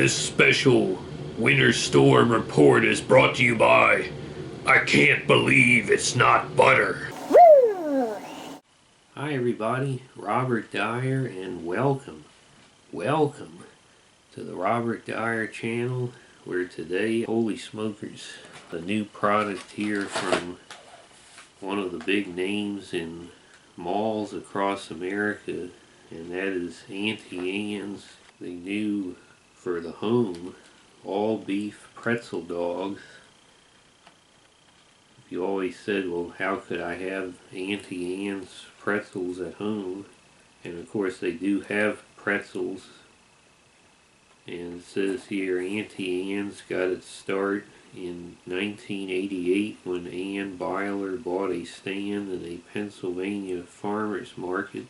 This special winter storm report is brought to you by I Can't Believe It's Not Butter. Woo! Hi everybody, Robert Dyer, and welcome to the Robert Dyer channel, where today, holy smokers, a new product here from one of the big names in malls across America, and that is Auntie, the new for the home all beef pretzel dogs. If you always said, well, how could I have Auntie Anne's pretzels at home? And of course they do have pretzels, and it says here Auntie Anne's got its start in 1988 when Ann Byler bought a stand in a Pennsylvania farmer's market.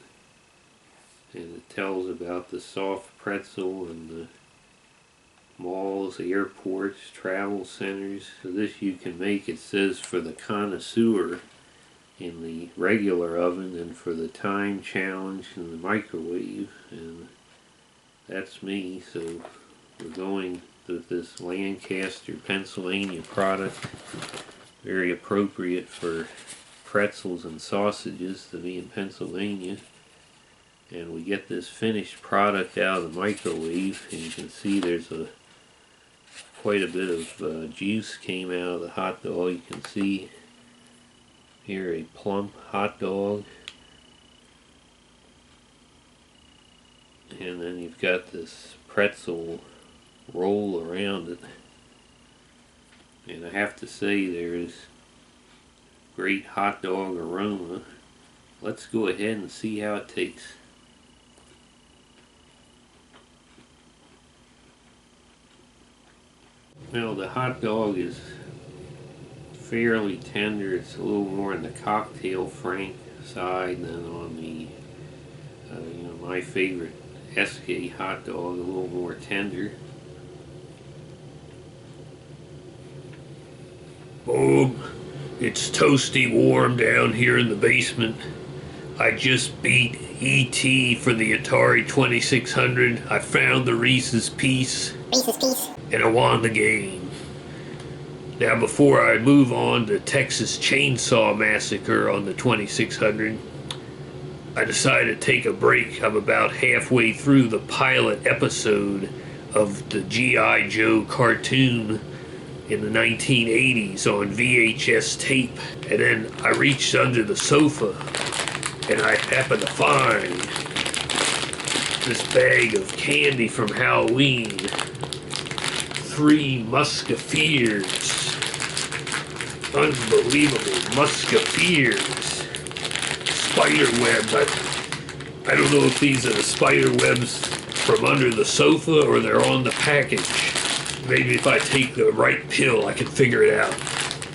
And it tells about the soft pretzel and the malls, airports, travel centers. So this you can make, it says, for the connoisseur in the regular oven and for the time challenge in the microwave. And that's me, so we're going with this Lancaster, Pennsylvania product. Very appropriate for pretzels and sausages to be in Pennsylvania. And we get this finished product out of the microwave, and you can see there's quite a bit of juice came out of the hot dog. You can see here a plump hot dog, and then you've got this pretzel roll around it, and I have to say there's great hot dog aroma. Let's go ahead and see how it tastes. Well, the hot dog is fairly tender. It's a little more on the cocktail frank side than on the, my favorite SK hot dog, a little more tender. Bob, it's toasty warm down here in the basement. I just beat E.T. for the Atari 2600. I found the Reese's Piece. And I won the game. Now, before I move on to Texas Chainsaw Massacre on the 2600, I decided to take a break. I'm about halfway through the pilot episode of the G.I. Joe cartoon in the 1980s on VHS tape. And then I reached under the sofa and I happened to find this bag of candy from Halloween. 3 Musketeers. Unbelievable Musketeers. Spider webs. I don't know if these are the spider webs from under the sofa or they're on the package. Maybe if I take the right pill I can figure it out.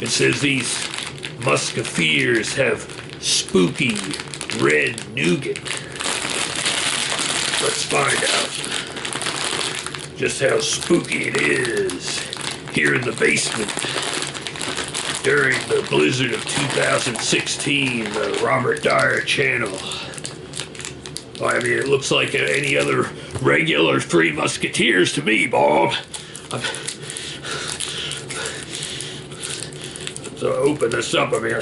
It says these Musketeers have spooky red nougat. Let's find out just how spooky it is here in the basement during the blizzard of 2016, the Robert Dyer channel. I mean, it looks like any other regular 3 Musketeers to me, Bob. So open this up. I mean,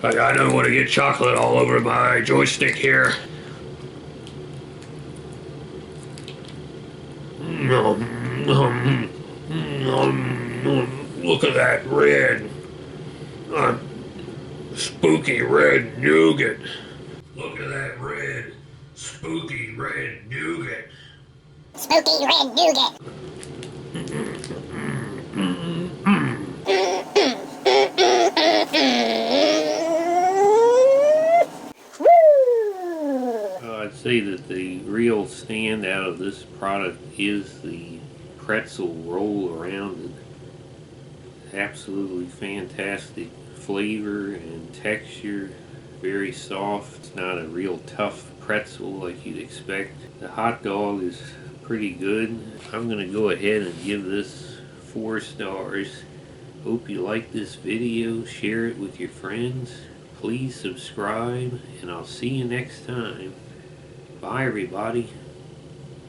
I don't want to get chocolate all over my joystick here. Look at that red, spooky red nougat. Look at that red, spooky red nougat. Spooky red nougat. I'd say that the real standout of this product is the pretzel roll around it. Absolutely fantastic flavor and texture, very soft. It's not a real tough pretzel like you'd expect. The hot dog is pretty good. I'm going to go ahead and give this 4 stars. Hope you like this video. Share it with your friends. Please subscribe, and I'll see you next time. Bye everybody.